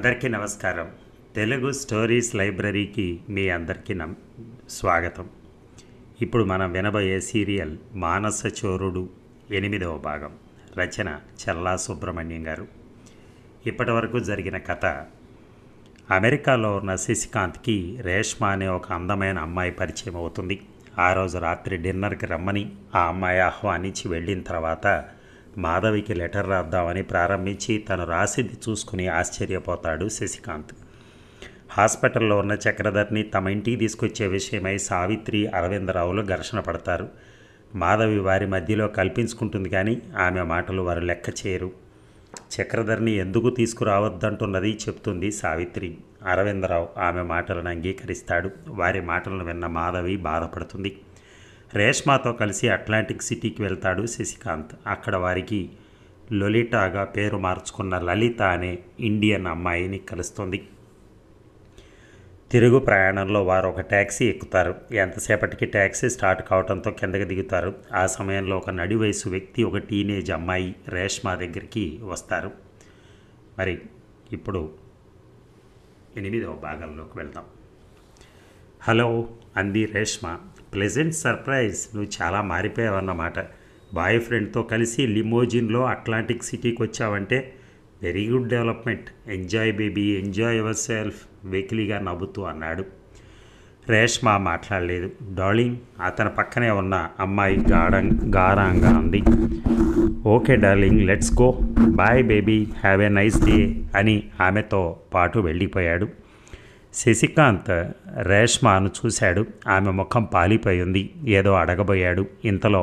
అందరికీ నమస్కారం. తెలుగు స్టోరీస్ లైబ్రరీకి మీ అందరికీ స్వాగతం. ఇప్పుడు మనం వినబోయే సీరియల్ మానస చోరుడు 8వ భాగం. రచన చల్లా సుబ్రహ్మణ్యం గారు. ఇప్పటి వరకు జరిగిన కథ, అమెరికాలో ఉన్న శశికాంత్కి రేష్మ అనే ఒక అందమైన అమ్మాయి పరిచయం అవుతుంది. ఆ రోజు రాత్రి డిన్నర్కి రమ్మని ఆ అమ్మాయి ఆహ్వానించి వెళ్ళిన తర్వాత మాధవికి లెటర్ రాద్దామని ప్రారంభించి తను రాసింది చూసుకుని ఆశ్చర్యపోతాడు శశికాంత్. హాస్పిటల్లో ఉన్న చక్రధర్ని తమ ఇంటికి తీసుకొచ్చే విషయమై సావిత్రి, అరవిందరావులు ఘర్షణ పడతారు. మాధవి వారి మధ్యలో కల్పించుకుంటుంది, కానీ ఆమె మాటలు వారు లెక్క చేయరు. చక్రధర్ని ఎందుకు తీసుకురావద్దంటున్నది చెప్తుంది సావిత్రి. అరవిందరావు ఆమె మాటలను అంగీకరిస్తాడు. వారి మాటలను విన్న మాధవి బాధపడుతుంది. రేష్మాతో కలిసి అట్లాంటిక్ సిటీకి వెళ్తాడు శశికాంత్. అక్కడ వారికి లొలిటాగా పేరు మార్చుకున్న లలిత అనే ఇండియన్ అమ్మాయిని కలుస్తుంది. తిరుగు ప్రయాణంలో వారు ఒక ట్యాక్సీ ఎక్కుతారు. ఎంతసేపటికి ట్యాక్సీ స్టార్ట్ కావడంతో కిందకి దిగుతారు. ఆ సమయంలో ఒక నడి వయసు వ్యక్తి, ఒక టీనేజ్ అమ్మాయి రేష్మా దగ్గరికి వస్తారు. మరి ఇప్పుడు 8వ భాగంలోకి వెళ్దాం. హలో అంది రేష్మ. ప్లెజెంట్ సర్ప్రైజ్, నువ్వు చాలా మారిపోయావన్నమాట. బాయ్ ఫ్రెండ్తో కలిసి లిమోజిన్లో అట్లాంటిక్ సిటీకి వచ్చావంటే very good development. Enjoy baby, enjoy yourself, వెకిలిగా నవ్వుతూ అన్నాడు. రేష్మ మాట్లాడలేదు. డార్లింగ్, అతని పక్కనే ఉన్న అమ్మాయి గారంగా అంది. Okay darling, let's go, bye baby, have a nice day అని ఆమెతో పాటు వెళ్ళిపోయాడు. శశికాంత్ రేష్మాను చూశాడు. ఆమె ముఖం పాలిపోయింది. ఏదో అడగబోయాడు. ఇంతలో,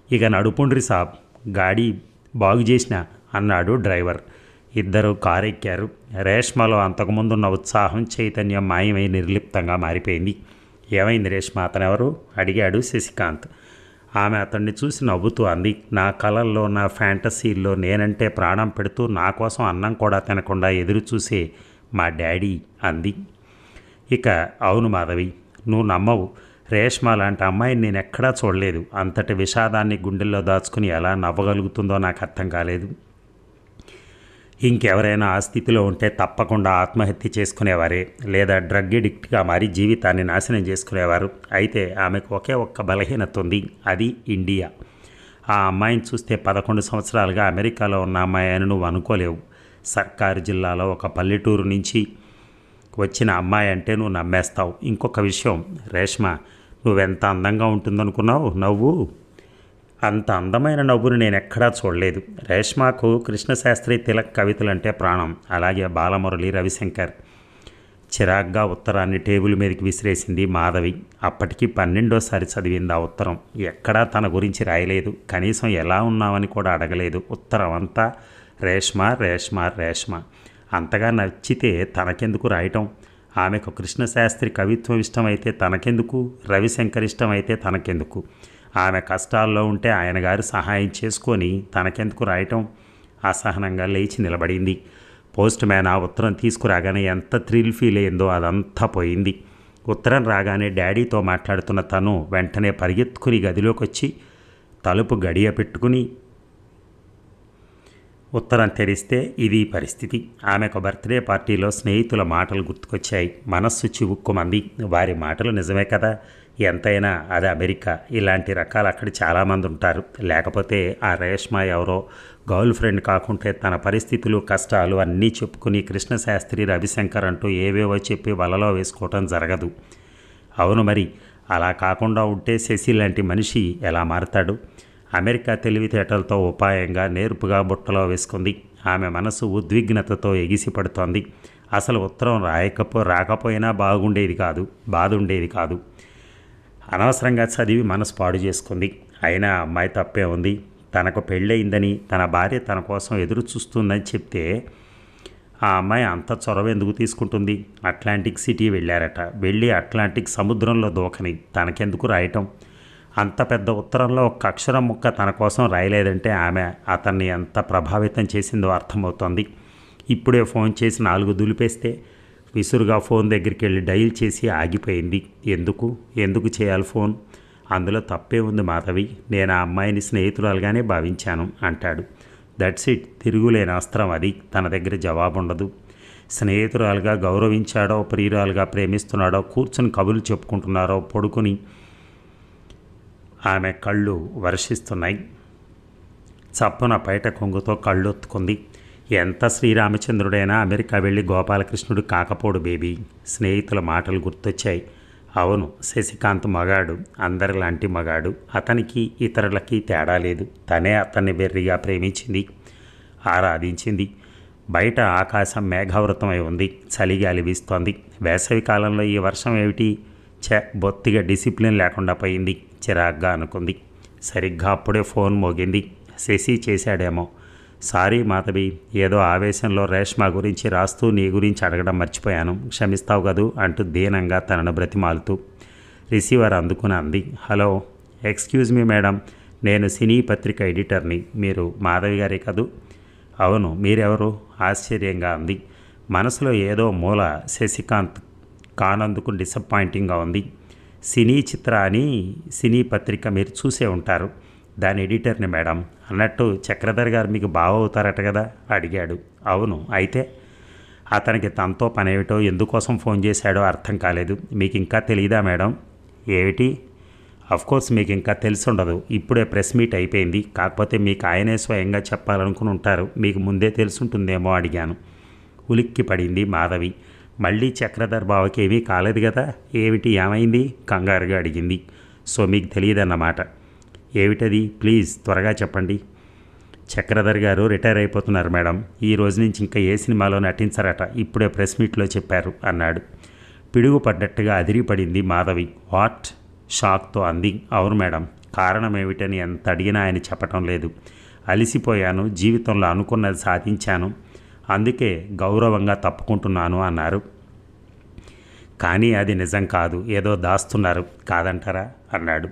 ఇక నడుపుండ్రి సాబ్, గాడి బాగు చేసిన అన్నాడు డ్రైవర్. ఇద్దరు కారు ఎక్కారు. రేష్మలో అంతకుముందున్న ఉత్సాహం, చైతన్యం మాయమై నిర్లిప్తంగా మారిపోయింది. ఏమైంది రేష్మ, అతనెవరు అడిగాడు శశికాంత్. ఆమె అతన్ని చూసి నవ్వుతూ అంది. నా కలల్లో, నా ఫ్యాంటసీల్లో నేనంటే ప్రాణం పెడుతూ నా కోసం అన్నం కూడా తినకుండా ఎదురు చూసే మా డాడీ అంది. ఇక అవును మాధవి, నువ్వు నమ్మవు, రేష్మ లాంటి అమ్మాయిని నేను ఎక్కడా చూడలేదు. అంతటి విషాదాన్ని గుండెల్లో దాచుకుని ఎలా నవ్వగలుగుతుందో నాకు అర్థం కాలేదు. ఇంకెవరైనా ఆ స్థితిలో ఉంటే తప్పకుండా ఆత్మహత్య చేసుకునేవారే, లేదా డ్రగ్ ఎడిక్ట్గా మారి జీవితాన్ని నాశనం చేసుకునేవారు. అయితే ఆమెకు ఒకే ఒక్క బలహీనత ఉంది, అది ఇండియా. ఆ అమ్మాయిని చూస్తే 11 సంవత్సరాలుగా అమెరికాలో ఉన్న అమ్మాయి అని నువ్వు అనుకోలేవు. సర్కారు జిల్లాలో ఒక పల్లెటూరు నుంచి వచ్చిన అమ్మాయి అంటే నువ్వు నమ్మేస్తావు. ఇంకొక విషయం రేష్మ, నువ్వెంత అందంగా ఉంటుందనుకున్నావు నవ్వు. అంత అందమైన నవ్వును నేను ఎక్కడా చూడలేదు. రేష్మకు కృష్ణశాస్త్రి, తిలక్ కవితలంటే ప్రాణం. అలాగే బాలమురళి, రవిశంకర్. చిరాగ్గా ఉత్తరాన్ని టేబుల్ మీదకి విసిరేసింది మాధవి. అప్పటికి 12వ చదివింది ఆ ఉత్తరం. ఎక్కడా తన గురించి రాయలేదు. కనీసం ఎలా ఉన్నామని కూడా అడగలేదు. ఉత్తరం అంతా రేష్మ రేష్మ రేష్మ. అంతగా నచ్చితే తనకెందుకు రాయటం? ఆమెకు కృష్ణశాస్త్రి కవిత్వం ఇష్టమైతే తనకెందుకు, రవిశంకర్ ఇష్టమైతే తనకెందుకు? ఆమె కష్టాల్లో ఉంటే ఆయన గారు సహాయం చేసుకొని తనకెందుకు రాయటం? అసహనంగా లేచి నిలబడింది. పోస్ట్ మ్యాన్ ఆ ఉత్తరం తీసుకురాగానే ఎంత థ్రిల్ ఫీల్ అయిందో అదంతా పోయింది. ఉత్తరం రాగానే డాడీతో మాట్లాడుతున్న తను వెంటనే పరిగెత్తుకుని గదిలోకి వచ్చి తలుపు గడియ పెట్టుకుని ఉత్తరం తెరిస్తే ఇది పరిస్థితి. ఆమెకు బర్త్డే పార్టీలో స్నేహితుల మాటలు గుర్తుకొచ్చాయి. మనస్సు చివుక్కుమంది. వారి మాటలు నిజమే కదా, ఎంతైనా అది అమెరికా. ఇలాంటి రకాలు అక్కడ చాలామంది ఉంటారు. లేకపోతే ఆ రేష్మ ఎవరో గర్ల్ ఫ్రెండ్ కాకుంటే తన పరిస్థితులు, కష్టాలు అన్నీ చెప్పుకుని కృష్ణశాస్త్రి, రవిశంకర్ అంటూ ఏవేవో చెప్పి వలలో వేసుకోవటం జరగదు. అవును, మరి అలా కాకుండా ఉంటే శశి లాంటి మనిషి ఎలా మారతాడు? అమెరికా తెలివితేటలతో ఉపాయంగా నేర్పుగా బుట్టలో వేసుకుంది. ఆమె మనసు ఉద్విగ్నతతో ఎగిసిపడుతోంది. అసలు ఉత్తరం రాకపోయినా బాధ ఉండేది కాదు. అనవసరంగా చదివి మనసు పాడు చేసుకుంది. అయినా అమ్మాయి తప్పే ఉంది. తనకు పెళ్ళయిందని, తన భార్య తన కోసం ఎదురు చూస్తుందని చెప్తే ఆ అమ్మాయి అంత చొరవ ఎందుకు తీసుకుంటుంది? అట్లాంటిక్ సిటీ వెళ్ళారట. వెళ్ళి అట్లాంటిక్ సముద్రంలో దూకని తనకెందుకు రాయటం? అంత పెద్ద ఉత్తరంలో ఒక్క అక్షరం ముక్క తన కోసం రాయలేదంటే ఆమె అతన్ని ఎంత ప్రభావితం చేసిందో అర్థమవుతోంది. ఇప్పుడే ఫోన్ చేసి 4 దులిపేస్తే విసురుగా ఫోన్ దగ్గరికి వెళ్ళి డైల్ చేసి ఆగిపోయింది. ఎందుకు చేయాలి ఫోన్? అందులో తప్పే ఉంది మాధవి. నేను ఆ అమ్మాయిని స్నేహితురాలుగానే భావించాను అంటాడు. దట్స్ ఇట్, తిరుగులేని అస్త్రం అది. తన దగ్గర జవాబు ఉండదు. స్నేహితురాలుగా గౌరవించాడో, ప్రియురాలుగా ప్రేమిస్తున్నాడో, కూర్చుని కబుర్లు చెప్పుకుంటున్నారో, పడుకుని ఆమె కళ్ళు వర్షిస్తున్నాయి. చప్పున బయట కొంగుతో కళ్ళొత్తుకుంది. ఎంత శ్రీరామచంద్రుడైనా అమెరికా వెళ్ళి గోపాలకృష్ణుడు కాకపోడు బేబీ. స్నేహితుల మాటలు గుర్తొచ్చాయి. అవును, శశికాంత్ మగాడు, అందరిలాంటి మగాడు. అతనికి ఇతరులకి తేడా లేదు. తనే అతన్ని వెర్రిగా ప్రేమించింది, ఆరాధించింది. బయట ఆకాశం మేఘావృతమై ఉంది. చలిగాలి వీస్తోంది. వేసవి కాలంలో ఈ వర్షం ఏమిటి? బొత్తిగా డిసిప్లిన్ లేకుండా పోయింది. చిరాగ్గా అనుకుంది. సరిగ్గా అప్పుడే ఫోన్ మోగింది. శశి చేశాడేమో. సారీ మాధవి, ఏదో ఆవేశంలో రేష్మా గురించి రాస్తూ నీ గురించి అడగడం మర్చిపోయాను, క్షమిస్తావు కదూ అంటూ దీనంగా తనను బ్రతిమాలుతూ. రిసీవర్ అందుకుని అంది. హలో, ఎక్స్క్యూజ్ మీ మేడం, నేను సినీ పత్రిక ఎడిటర్ని. మీరు మాధవి గారే కదూ? అవును, మీరెవరు? ఆశ్చర్యంగా అంది. మనసులో ఏదో మూల శశికాంత్ కానందుకు డిసప్పాయింటింగ్గా ఉంది. సినీ చిత్ర అని సినీ పత్రిక మీరు చూసే ఉంటారు, దాని ఎడిటర్ని మేడం. అన్నట్టు చక్రధర్ గారు మీకు బావ అవుతారట కదా? అడిగాడు. అవును, అయితే అతనికి తనతో పనేమిటో, ఎందుకోసం ఫోన్ చేశాడో అర్థం కాలేదు. మీకు ఇంకా తెలియదా మేడం? ఏమిటి? అఫ్కోర్స్ మీకు ఇంకా తెలిసి ఉండదు. ఇప్పుడే ప్రెస్ మీట్ అయిపోయింది. కాకపోతే మీకు ఆయనే స్వయంగా చెప్పాలనుకుని ఉంటారు. మీకు ముందే తెలుసుంటుందేమో అడిగాను. ఉలిక్కి పడింది మాధవి. మళ్ళీ చక్రధర్ బావకి ఏమీ కాలేదు కదా? ఏమిటి, ఏమైంది? కంగారుగా అడిగింది. సో మీకు తెలియదన్నమాట. ఏమిటది? ప్లీజ్ త్వరగా చెప్పండి. చక్రధర్ గారు రిటైర్ అయిపోతున్నారు మేడం. ఈ రోజు నుంచి ఇంకా ఏ సినిమాలో నటించరట. ఇప్పుడే ప్రెస్ మీట్లో చెప్పారు అన్నాడు. పిడుగు పడ్డట్టుగా అదిరిపడింది మాధవి. వాట్? షాక్తో అంది. అవును మేడం. కారణం ఏమిటని ఎంత అడిగినా ఆయన చెప్పటం లేదు. అలిసిపోయాను, జీవితంలో అనుకున్నది సాధించాను, అందుకే గౌరవంగా తప్పుకుంటున్నాను అన్నారు. కానీ అది నిజం కాదు, ఏదో దాస్తున్నారు, కాదంటారా అన్నాడు.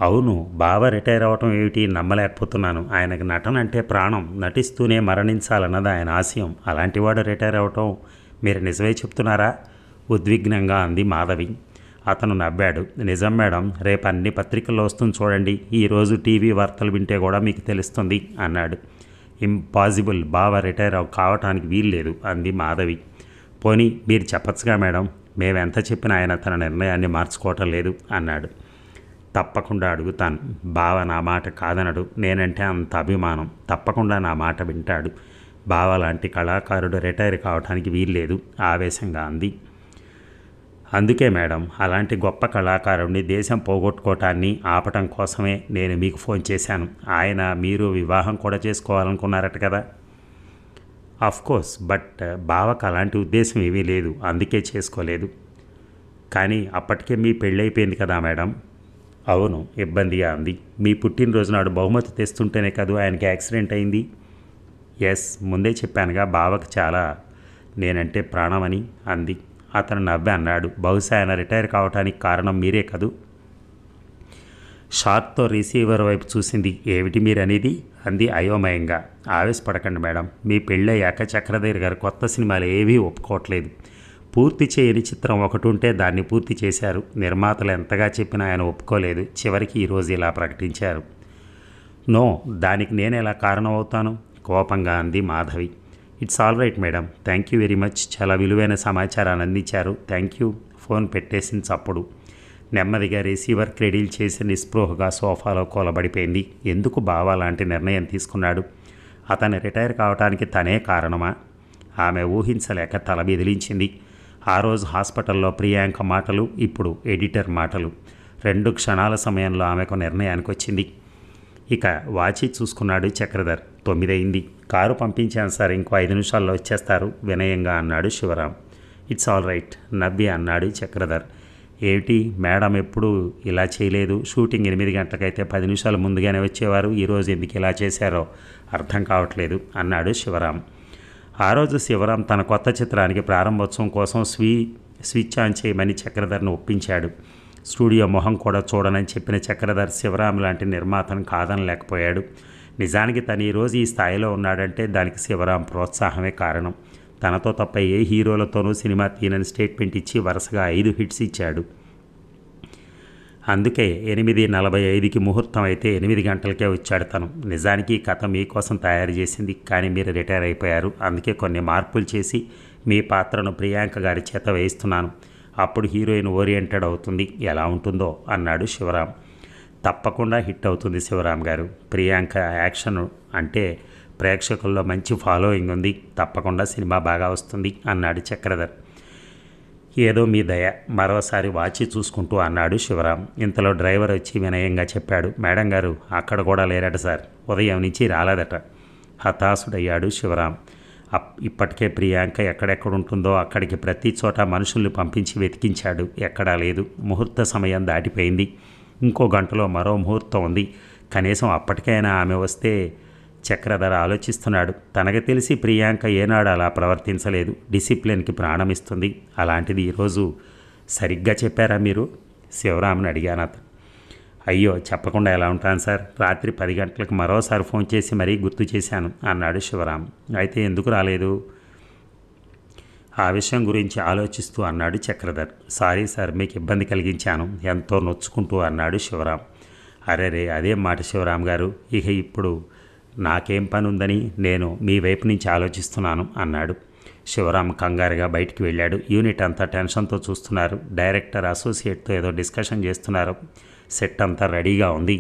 అవును, బావ రిటైర్ అవ్వటం ఏమిటి, నమ్మలేకపోతున్నాను. ఆయనకు నటన అంటే ప్రాణం, నటిస్తూనే మరణించాలన్నది ఆయన ఆశయం. అలాంటివాడు రిటైర్ అవ్వటం మీరు నిజమే చెప్తున్నారా? ఉద్విగ్నంగా అంది మాధవి. అతను నవ్వాడు. నిజం మేడం, రేపు అన్ని పత్రికల్లో వస్తుంది చూడండి. ఈరోజు టీవీ వార్తలు వింటే కూడా మీకు తెలుస్తుంది అన్నాడు. ఇంపాసిబుల్, బావ రిటైర్ కావటానికి వీల్లేదు అంది మాధవి. పోనీ మీరు చెప్పచ్చుగా మేడం, మేమెంత చెప్పినా ఆయన తన నిర్ణయాన్ని మార్చుకోవటం లేదు అన్నాడు. తప్పకుండా అడుగుతాను. బావ నా మాట కాదనడు. నేనంటే అంత అభిమానం. తప్పకుండా నా మాట వింటాడు. బావ లాంటి కళాకారుడు రిటైర్ కావటానికి వీల్లేదు ఆవేశంగా అంది. అందుకే మేడం, అలాంటి గొప్ప కళాకారుడిని దేశం పోగొట్టుకోవటాన్ని ఆపటం కోసమే నేను మీకు ఫోన్ చేశాను. ఆయన మీరు వివాహం కూడా చేసుకోవాలనుకున్నారట కదా? కోర్స్, బట్ బావకు అలాంటి ఉద్దేశం ఏమీ లేదు, అందుకే చేసుకోలేదు. కానీ అప్పటికే మీ పెళ్ళైపోయింది కదా మేడం? అవును, ఇబ్బందిగా అంది. మీ పుట్టినరోజు నాడు బహుమతి తెస్తుంటేనే కదా ఆయనకి యాక్సిడెంట్ అయింది. ఎస్, ముందే చెప్పానుగా, బావకు చాలా నేనంటే ప్రాణమని అంది. అతను నవ్వి అన్నాడు. బహుశా ఆయన రిటైర్ కావటానికి కారణం మీరే కదూ? షార్ట్తో రిసీవర్ వైపు చూసింది. ఏమిటి మీరనేది అంది అయోమయంగా. ఆవేశపడకండి మేడం, మీ పెళ్ళయ్యాక చక్రధర్ గారు కొత్త సినిమాలు ఏవీ ఒప్పుకోవట్లేదు. పూర్తి చేయని చిత్రం ఒకటి ఉంటే దాన్ని పూర్తి చేశారు. నిర్మాతలు ఎంతగా చెప్పినా ఆయన ఒప్పుకోలేదు. చివరికి ఈరోజు ఇలా ప్రకటించారు. నో, దానికి నేను ఎలా కారణం అవుతాను? కోపంగా అంది Madhavi. It's all right madam, thank you very much. చాలా విలువైన సమాచారాన్ని అందించారు. Thank you. ఫోన్ పెట్టేసిన చప్పుడు నెమ్మదిగా రిసీవర్ క్రెడిల్ చేసి నిస్పృహగా సోఫాలో కూలబడిపోయింది. ఎందుకు బావ లాంటి నిర్ణయం తీసుకున్నాడు? అతను రిటైర్ కావడానికి తనే కారణమా? ఆమె ఊహించలేక తల బెదిలించింది. ఆ రోజు హాస్పిటల్లో ప్రియాంక మాటలు, ఇప్పుడు ఎడిటర్ మాటలు. 2 క్షణాల సమయంలో ఆమెకు నిర్ణయానికి వచ్చింది. ఇక వాచి చూసుకున్నాడు చక్రధర్. 9 అయింది. కారు పంపించాను సార్, ఇంకో 5 నిమిషాల్లో వచ్చేస్తారు వినయంగా అన్నాడు శివరాం. ఇట్స్ ఆల్ రైట్ నవ్వి అన్నాడు చక్రధర్. ఏమిటి మేడం, ఎప్పుడు ఇలా చేయలేదు. షూటింగ్ 8 గంటలకైతే 10 నిమిషాలు ముందుగానే వచ్చేవారు. ఈరోజు ఎందుకు ఇలా చేశారో అర్థం కావట్లేదు అన్నాడు శివరాం. ఆ రోజు శివరాం తన కొత్త చిత్రానికి ప్రారంభోత్సవం కోసం స్విచ్ ఆన్ చేయమని చక్రధర్ను ఒప్పించాడు. స్టూడియో మొహం కూడా చూడనని చెప్పిన చక్రధర్ శివరాం లాంటి నిర్మాతను కాదనలేకపోయాడు. నిజానికి తను ఈరోజు ఈ స్థాయిలో ఉన్నాడంటే దానికి శివరాం ప్రోత్సాహమే కారణం. తనతో తప్ప ఏ హీరోలతోనూ సినిమా తీనని స్టేట్మెంట్ ఇచ్చి వరుసగా 5 హిట్స్ ఇచ్చాడు. అందుకే 8:45కి ముహూర్తం అయితే 8 గంటలకే వచ్చాడు తను. నిజానికి ఈ కథ మీకోసం తయారు చేసింది, కానీ మీరు రిటైర్ అయిపోయారు. అందుకే కొన్ని మార్పులు చేసి మీ పాత్రను ప్రియాంక గారి చేత వేయిస్తున్నాను. అప్పుడు హీరోయిన్ ఓరియంటెడ్ అవుతుంది. ఎలా ఉంటుందో అన్నాడు శివరాం. తప్పకుండా హిట్ అవుతుంది శివరాం గారు. ప్రియాంక యాక్షన్ అంటే ప్రేక్షకుల్లో మంచి ఫాలోయింగ్ ఉంది. తప్పకుండా సినిమా బాగా వస్తుంది అన్నాడు చక్రధర్. ఏదో మీ దయ, మరోసారి వాచి చూసుకుంటూ అన్నాడు శివరాం. ఇంతలో డ్రైవర్ వచ్చి వినయంగా చెప్పాడు, మేడం గారు అక్కడ కూడా లేరట సార్, ఉదయం నుంచి రాలేదట. హతాశుడయ్యాడు శివరాం. ఇప్పటికే ప్రియాంక ఎక్కడెక్కడుంటుందో అక్కడికి ప్రతి చోట మనుషుల్ని పంపించి వెతికించాడు. ఎక్కడా లేదు. ముహూర్త సమయం దాటిపోయింది. ఇంకో గంటలో మరో ముహూర్తం ఉంది. కనీసం అప్పటికైనా ఆమె వస్తే. చక్రధర ఆలోచిస్తున్నాడు. తనకు తెలిసి ప్రియాంక ఏనాడు అలా ప్రవర్తించలేదు. డిసిప్లిన్కి ప్రాణమిస్తుంది. అలాంటిది ఈరోజు సరిగ్గా చెప్పారా మీరు? శివరాంని అడిగాను. అతను అయ్యో చెప్పకుండా ఎలా ఉంటాను సార్, రాత్రి 10 గంటలకు మరోసారి ఫోన్ చేసి మరీ గుర్తు చేశాను అన్నాడు శివరాం. అయితే ఎందుకు రాలేదు? ఆ విషయం గురించి ఆలోచిస్తూ అన్నాడు చక్రధర్. సారీ సార్, మీకు ఇబ్బంది కలిగించాను ఎంతో నొచ్చుకుంటూ అన్నాడు శివరాం. అరేరే అదేం మాట శివరాం గారు, ఇక ఇప్పుడు నాకేం పని ఉందని నేను మీ వైపు నుంచి ఆలోచిస్తున్నాను అన్నాడు. శివరాం కంగారుగా బయటికి వెళ్ళాడు. యూనిట్ అంతా టెన్షన్తో చూస్తున్నారు. డైరెక్టర్ అసోసియేట్తో ఏదో డిస్కషన్ చేస్తున్నారు. సెట్ అంతా రెడీగా ఉంది.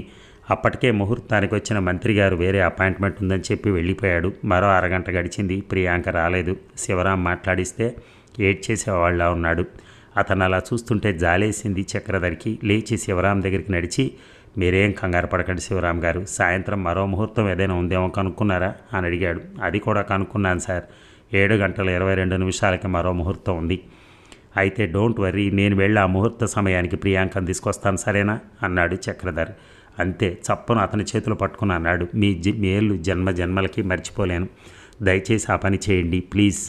అప్పటికే ముహూర్తానికి వచ్చిన మంత్రి గారు వేరే అపాయింట్మెంట్ ఉందని చెప్పి వెళ్ళిపోయాడు. మరో అరగంట గడిచింది. ప్రియాంక రాలేదు. శివరాం మాట్లాడిస్తే ఏడ్ చేసేవాళ్ళ ఉన్నాడు. అతను అలా చూస్తుంటే జాలేసింది చక్రధర్కి. లేచి శివరాం దగ్గరికి నడిచి, మీరేం కంగారు పడకండి శివరాం గారు, సాయంత్రం మరో ముహూర్తం ఏదైనా ఉందేమో కనుక్కున్నారా అని అడిగాడు. అది కూడా కనుక్కున్నాను సార్, 7:22 మరో ముహూర్తం ఉంది. అయితే డోంట్ వర్రీ, నేను వెళ్ళి ఆ ముహూర్త సమయానికి ప్రియాంకను తీసుకొస్తాను సరేనా అన్నాడు చక్రధర్. అంతే చప్పున అతని చేతులు పట్టుకుని అన్నాడు, మీ మేలు జన్మ జన్మలకి మర్చిపోలేను. దయచేసి ఆ పని చేయండి ప్లీజ్.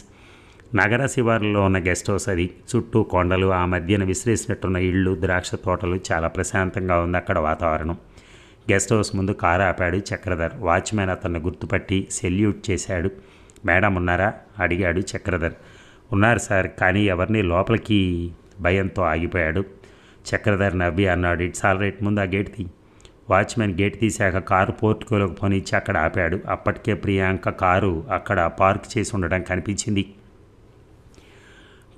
నగర శివారులో ఉన్న గెస్ట్ హౌస్ అది. చుట్టూ కొండలు, ఆ మధ్యన విసిరేసినట్టున్న ఇళ్ళు, ద్రాక్ష తోటలు. చాలా ప్రశాంతంగా ఉంది అక్కడ వాతావరణం. గెస్ట్ హౌస్ ముందు కారు ఆపాడు చక్రధర్. వాచ్మెన్ అతన్ని గుర్తుపట్టి సెల్యూట్ చేశాడు. మేడం ఉన్నారా అడిగాడు చక్రధర్. ఉన్నారు సార్, కానీ ఎవరిని లోపలికి భయంతో ఆగిపోయాడు. చక్రధర్ నవ్వి అన్నాడు, ఇట్స్ ఆల్ రైట్, ముందు ఆ గేట్ తీ. వాచ్మెన్ గేట్ తీశాక కారు పోర్టుకోలోకి పోనిచ్చి అక్కడ ఆపాడు. అప్పటికే ప్రియాంక కారు అక్కడ పార్క్ చేసి ఉండడం కనిపించింది.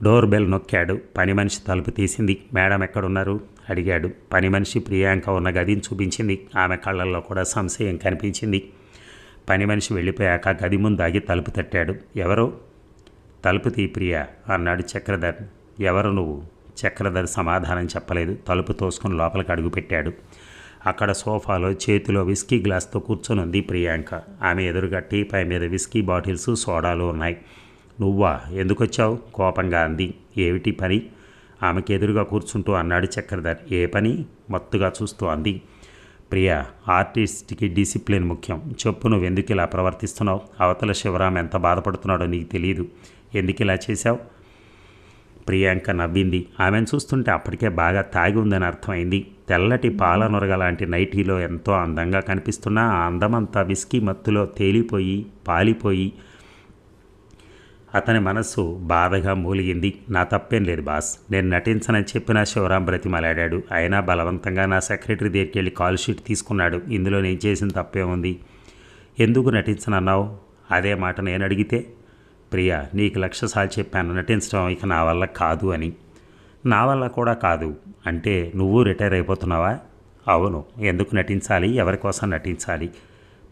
డోర్ బెల్ నొక్కాడు. పని మనిషి తలుపు తీసింది. మేడం ఎక్కడున్నారు అడిగాడు. పని మనిషి ప్రియాంక ఉన్న గదిని చూపించింది. ఆమె కళ్ళల్లో కూడా సంశయం కనిపించింది. పని మనిషి వెళ్ళిపోయాక గది ముందు ఆగి తలుపు తట్టాడు. ఎవరు? తలుపు తీ ప్రియా అన్నాడు చక్రధర్. ఎవరు నువ్వు? చక్రధర్ సమాధానం చెప్పలేదు. తలుపు తోసుకుని లోపలికి అడుగుపెట్టాడు. అక్కడ సోఫాలో చేతిలో విస్కీ గ్లాస్తో కూర్చొని ఉంది ప్రియాంక. ఆమె ఎదురుగా టీపై మీద విస్కీ బాటిల్స్, సోడాలు ఉన్నాయి. నువ్వా, ఎందుకొచ్చావు కోపంగా అంది. ఏమిటి పని? ఆమెకి ఎదురుగా కూర్చుంటూ అన్నాడు చక్రధర్. ఏ పని? మత్తుగా చూస్తూ అంది. ప్రియా, ఆర్టిస్ట్కి డిసిప్లిన్ ముఖ్యం. చెప్పు, నువ్వు ఎందుకు ఇలా ప్రవర్తిస్తున్నావు? అవతల శివరాం ఎంత బాధపడుతున్నాడో నీకు తెలియదు. ఎందుకు ఇలా చేశావు? ప్రియాంక నవ్వింది. ఆమెను చూస్తుంటే అప్పటికే బాగా తాగి ఉందని అర్థమైంది. తెల్లటి పాల నొరగ లాంటి నైటీలో ఎంతో అందంగా కనిపిస్తున్నా ఆ అందమంతా విస్కీ మత్తులో తేలిపోయి పాలిపోయి అతని మనస్సు బాధగా మూలిగింది. నా తప్పేం లేదు బాస్, నేను నటించనని చెప్పినా శివరాం బ్రతిమలాడాడు. అయినా బలవంతంగా నా సెక్రటరీ దగ్గరికి వెళ్ళి కాల్ షీట్ తీసుకున్నాడు. ఇందులో నేను చేసిన తప్పే ఉంది. ఎందుకు నటించనన్నావు? అదే మాట నేను అడిగితే? ప్రియా, నీకు 1,00,000 సార్లు చెప్పాను నటించడం ఇక నా వల్ల కాదు అని. నా వల్ల కూడా కాదు అంటే నువ్వు రిటైర్ అయిపోతున్నావా? అవును. ఎందుకు నటించాలి? ఎవరి కోసం నటించాలి?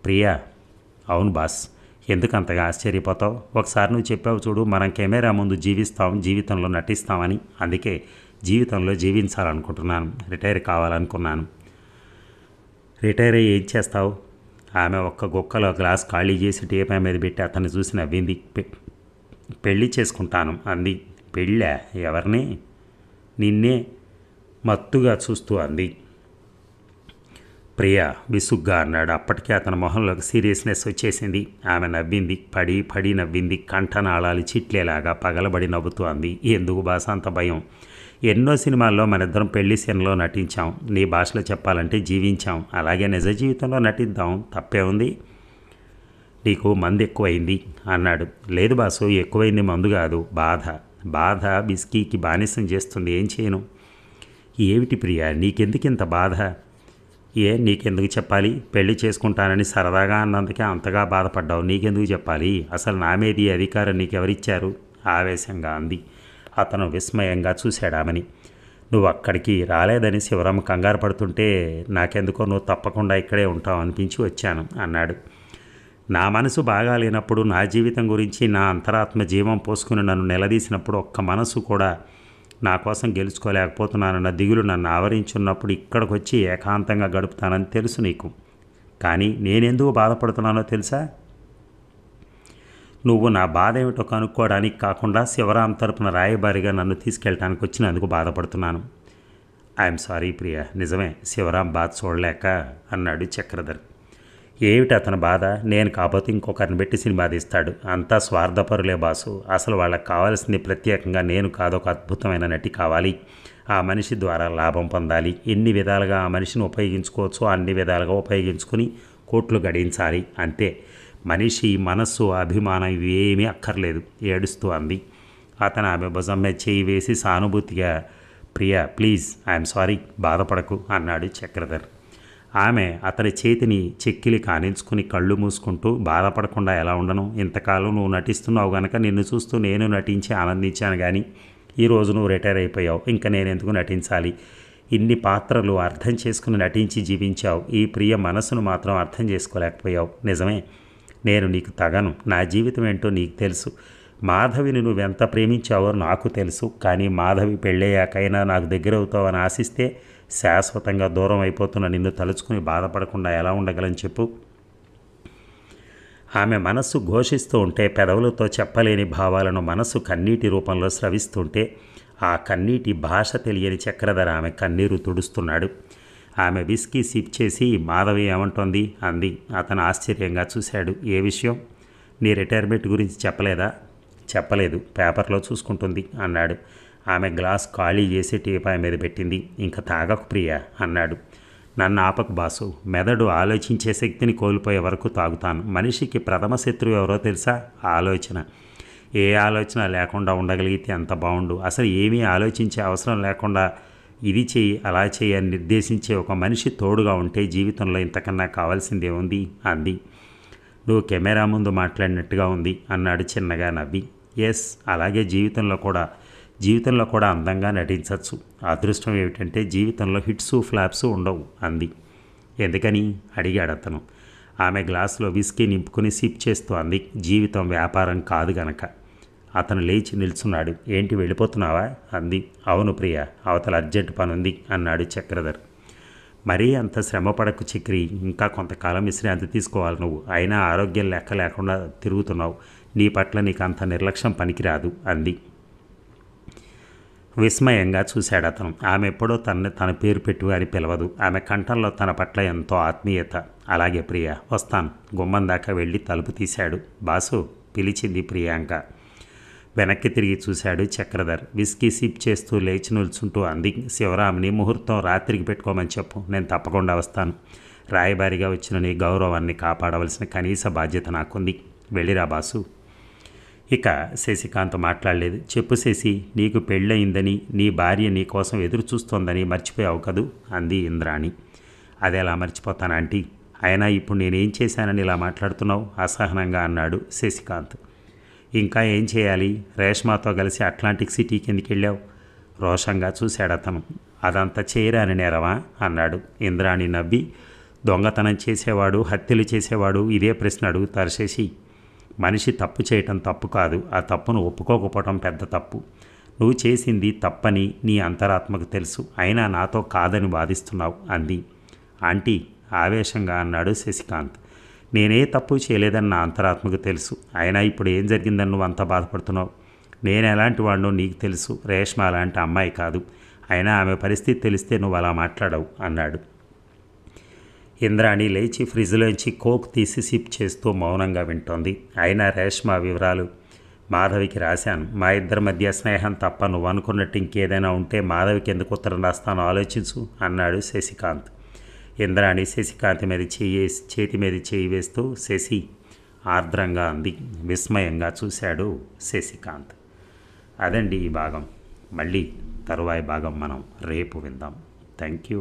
ప్రియా, అవును బాస్. ఎందుకు అంతగా ఆశ్చర్యపోతావు? ఒకసారి నువ్వు చెప్పావు చూడు, మనం కెమెరా ముందు జీవిస్తాం, జీవితంలో నటిస్తామని. అందుకే జీవితంలో జీవించాలనుకుంటున్నాను. రిటైర్ కావాలనుకున్నాను. రిటైర్ అయ్యి ఏం చేస్తావు? ఆమె ఒక్క గుక్కలో గ్లాస్ ఖాళీ చేసి టీపై మీద పెట్టి అతన్ని చూసి నవ్వింది. పెళ్ళి చేసుకుంటాను అంది. పెళ్ళా? ఎవరిని? నిన్నే మత్తుగా చూస్తూ అంది. ప్రియా విసుగ్గా అన్నాడు. అప్పటికే అతని మొహంలోకి సీరియస్నెస్ వచ్చేసింది. ఆమె నవ్వింది. పడి పడి నవ్వింది. కంఠనాళాలు చిట్లేలాగా పగలబడి నవ్వుతూ అంది. ఎందుకు బాస అంత భయం? ఎన్నో సినిమాల్లో మనిద్దరం పెళ్లి సీన్లో నటించాం. నీ భాషలో చెప్పాలంటే జీవించాం. అలాగే నిజ జీవితంలో నటిద్దాం, తప్పే ఉంది? నీకు మందు ఎక్కువైంది అన్నాడు. లేదు బాసు, ఎక్కువైంది మందు కాదు, బాధ. బాధ బిస్కీకి బానిసం చేస్తుంది. ఏం చేయను? ఏమిటి ప్రియా, నీకెందుకు ఇంత బాధ? నీకెందుకు చెప్పాలి? పెళ్లి చేసుకుంటానని సరదాగా అన్నందుకే అంతగా బాధపడ్డావు. నీకెందుకు చెప్పాలి? అసలు నా మీద ఈ అధికారం నీకెవరిచ్చారు ఆవేశంగా అంది. అతను విస్మయంగా చూశాడామని. నువ్వు అక్కడికి రాలేదని శివరామ కంగారు పడుతుంటే నాకెందుకో నువ్వు తప్పకుండా ఇక్కడే ఉంటావు అనిపించి వచ్చాను అన్నాడు. నా మనసు బాగా లేనప్పుడు, నా జీవితం గురించి నా అంతరాత్మ జీవం పోసుకుని నన్ను నిలదీసినప్పుడు ఒక్క మనసు కూడా నా కోసం గెలుచుకోలేకపోతున్నానన్న దిగులు నన్ను ఆవరించున్నప్పుడు ఇక్కడికి వచ్చి ఏకాంతంగా గడుపుతానని తెలుసు నీకు. కానీ నేనెందుకు బాధపడుతున్నానో తెలుసా? నువ్వు నా బాధ ఏమిటో కనుక్కోవడానికి కాకుండా శివరాం తరపున రాయబారిగా నన్ను తీసుకెళ్ళటానికి వచ్చినందుకు బాధపడుతున్నాను. ఐఎమ్ సారీ ప్రియా, నిజమే శివరాం బాధ చూడలేక అన్నాడు చక్రధర్. ఏమిటి అతని బాధ? నేను కాకపోతే ఇంకొకరిని పెట్టి సినిమా తీస్తాడు. అంతా స్వార్థపరులే బాసు. అసలు వాళ్ళకి కావాల్సింది ప్రత్యేకంగా నేను కాదు, ఒక అద్భుతమైన నటి కావాలి. ఆ మనిషి ద్వారా లాభం పొందాలి. ఎన్ని విధాలుగా ఆ మనిషిని ఉపయోగించుకోవచ్చో అన్ని విధాలుగా ఉపయోగించుకుని కోట్లు గడించాలి, అంతే. మనిషి మనస్సు, అభిమానం ఇవేమీ అక్కర్లేదు, ఏడుస్తూ అంది. అతను ఆమె భుజం మీద చేయి వేసి సానుభూతిగా, ప్రియా ప్లీజ్, ఐఎమ్ సారీ, బాధపడకు అన్నాడు చక్రధర్. ఆమె అతని చేతిని చెక్కిలి కానించుకుని కళ్ళు మూసుకుంటూ, బాధపడకుండా ఎలా ఉండను? ఇంతకాలం నువ్వు నటిస్తున్నావు గనక నిన్ను చూస్తూ నేను నటించి ఆనందించాను, కానీ ఈరోజు నువ్వు రిటైర్ అయిపోయావు. ఇంకా నేను ఎందుకు నటించాలి? ఇన్ని పాత్రలు అర్థం చేసుకుని నటించి జీవించావు. ఈ ప్రియ మనసును మాత్రం అర్థం చేసుకోలేకపోయావు. నిజమే, నేను నీకు తగను. నా జీవితం ఏంటో నీకు తెలుసు. మాధవిని నువ్వెంత ప్రేమించావో నాకు తెలుసు. కానీ మాధవి పెళ్ళయ్యాకైనా నాకు దగ్గర అవుతావని ఆశిస్తే శాశ్వతంగా దూరం అయిపోతున్న నిన్ను తలుచుకుని బాధపడకుండా ఎలా ఉండగలని చెప్పు. ఆమె మనస్సు ఘోషిస్తూ ఉంటే, పెదవులతో చెప్పలేని భావాలను మనస్సు కన్నీటి రూపంలో స్రవిస్తుంటే, ఆ కన్నీటి భాష తెలియని చక్రధర ఆమె కన్నీరు తుడుస్తున్నాడు. ఆమె విస్కీ సిప్ చేసి, మాధవి ఏమంటోంది అంది. అతను ఆశ్చర్యంగా చూశాడు. ఏ విషయం? నీ రిటైర్మెంట్ గురించి చెప్పలేదా? చెప్పలేదు, పేపర్లో చూసుకుంటుంది అన్నాడు. ఆమె గ్లాస్ ఖాళీ చేసి టీపాయ్ మీద పెట్టింది. ఇంకా తాగకు ప్రియా అన్నాడు. నన్ను ఆపకు బాసు, మెదడు ఆలోచించే శక్తిని కోల్పోయే వరకు తాగుతాను. మనిషికి ప్రథమ శత్రువు ఎవరో తెలుసా? ఆలోచన. ఏ ఆలోచన లేకుండా ఉండగలిగితే అంత బాగుండు. అసలు ఏమీ ఆలోచించే అవసరం లేకుండా ఇది చెయ్యి అలా చెయ్యి అని నిర్దేశించే ఒక మనిషి తోడుగా ఉంటే జీవితంలో ఇంతకన్నా కావాల్సిందే ఉంది అంది. నువ్వు కెమెరా ముందు మాట్లాడినట్టుగా ఉంది అన్నాడు చిన్నగా నవ్వి. ఎస్, అలాగే జీవితంలో కూడా అందంగా నటించవచ్చు. అదృష్టం ఏమిటంటే జీవితంలో హిట్స్ ఫ్లాప్స్ ఉండవు అంది. ఎందుకని అడిగాడు అతను. ఆమె గ్లాసులో విస్కీ నింపుకుని సిప్ చేస్తూ అంది. జీవితం వ్యాపారం కాదు గనక. అతను లేచి నిల్చున్నాడు. ఏంటి వెళ్ళిపోతున్నావా అంది. అవును ప్రియ, అవతల అర్జెంట్ పని ఉంది అన్నాడు చక్రధర్. మరీ అంత శ్రమపడకు చక్రి, ఇంకా కొంతకాలం విశ్రాంతి తీసుకోవాలి నువ్వు. అయినా ఆరోగ్యం లేకుండా తిరుగుతున్నావు. నీ పట్ల నీకు అంత నిర్లక్ష్యం పనికిరాదు అంది. విస్మయంగా చూశాడు అతను. ఆమె ఎప్పుడో తన పేరు పెట్టు అని పిలవదు. ఆమె కంఠంలో తన పట్ల ఎంతో ఆత్మీయత. అలాగే ప్రియ, వస్తాను. గుమ్మం దాకా వెళ్ళి తలుపు తీశాడు. బాసు పిలిచింది ప్రియాంక. వెనక్కి తిరిగి చూశాడు చక్రధర్. విస్కీ సిప్ చేస్తూ లేచి నిల్చుంటూ అంది. శివరాంని ముహూర్తం రాత్రికి పెట్టుకోమని చెప్పు, నేను తప్పకుండా వస్తాను. రాయబారిగా వచ్చిన నీ గౌరవాన్ని కాపాడవలసిన కనీస బాధ్యత నాకుంది. వెళ్ళిరా బాసు. ఇక శశికాంత్ మాట్లాడలేదు. చెప్పు శశి, నీకు పెళ్ళయిందని, నీ భార్య నీ కోసం ఎదురు చూస్తోందని మర్చిపోయావు కదూ అంది ఇంద్రాణి. అదెలా మర్చిపోతాను ఆంటీ? అయినా ఇప్పుడు నేనేం చేశానని ఇలా మాట్లాడుతున్నావు అసహనంగా అన్నాడు శశికాంత్. ఇంకా ఏం చేయాలి? రేష్మాతో కలిసి అట్లాంటిక్ సిటీకి ఎందుకు వెళ్ళావు? రోషంగా చూశాడు అతను. అదంతా చేయరాని నేరవా అన్నాడు. ఇంద్రాణి నవ్వి, దొంగతనం చేసేవాడు, హత్యలు చేసేవాడు ఇదే ప్రశ్న అడుగుతారు శశి. మనిషి తప్పు చేయటం తప్పు కాదు, ఆ తప్పును ఒప్పుకోకపోవటం పెద్ద తప్పు. నువ్వు చేసింది తప్పని నీ అంతరాత్మకు తెలుసు, అయినా నాతో కాదని వాదిస్తున్నావు అంది. ఆంటీ ఆవేశంగా అన్నాడు శశికాంత్. నేనే తప్పు చేయలేదని నా అంతరాత్మకు తెలుసు, అయినా ఇప్పుడు ఏం జరిగిందని నువ్వు అంత బాధపడుతున్నావు? నేను ఎలాంటి వాడినో నీకు తెలుసు. రేష్మ అలాంటి అమ్మాయి కాదు. అయినా ఆమె పరిస్థితి తెలిస్తే నువ్వు అలా మాట్లాడవు అన్నాడు. ఇంద్రాణి లేచి ఫ్రిడ్జ్లోంచి కోక్ తీసి సిప్ చేస్తూ మౌనంగా వింటోంది. అయినా రేష్మ వివరాలు మాధవికి రాశాను. మా ఇద్దరి మధ్య స్నేహం తప్ప నువ్వు అనుకున్నట్టు ఇంకేదైనా ఉంటే మాధవికి ఎందుకు ఉత్తరం రాస్తానో ఆలోచించు అన్నాడు శశికాంత్. ఇంద్రాణి శశికాంత్ చేతి మీద చేయి వేస్తూ శశి ఆర్ద్రంగా అంది. విస్మయంగా చూశాడు శశికాంత్. అదండి ఈ భాగం. మళ్ళీ తరువాయి భాగం మనం రేపు విందాం. Thank you.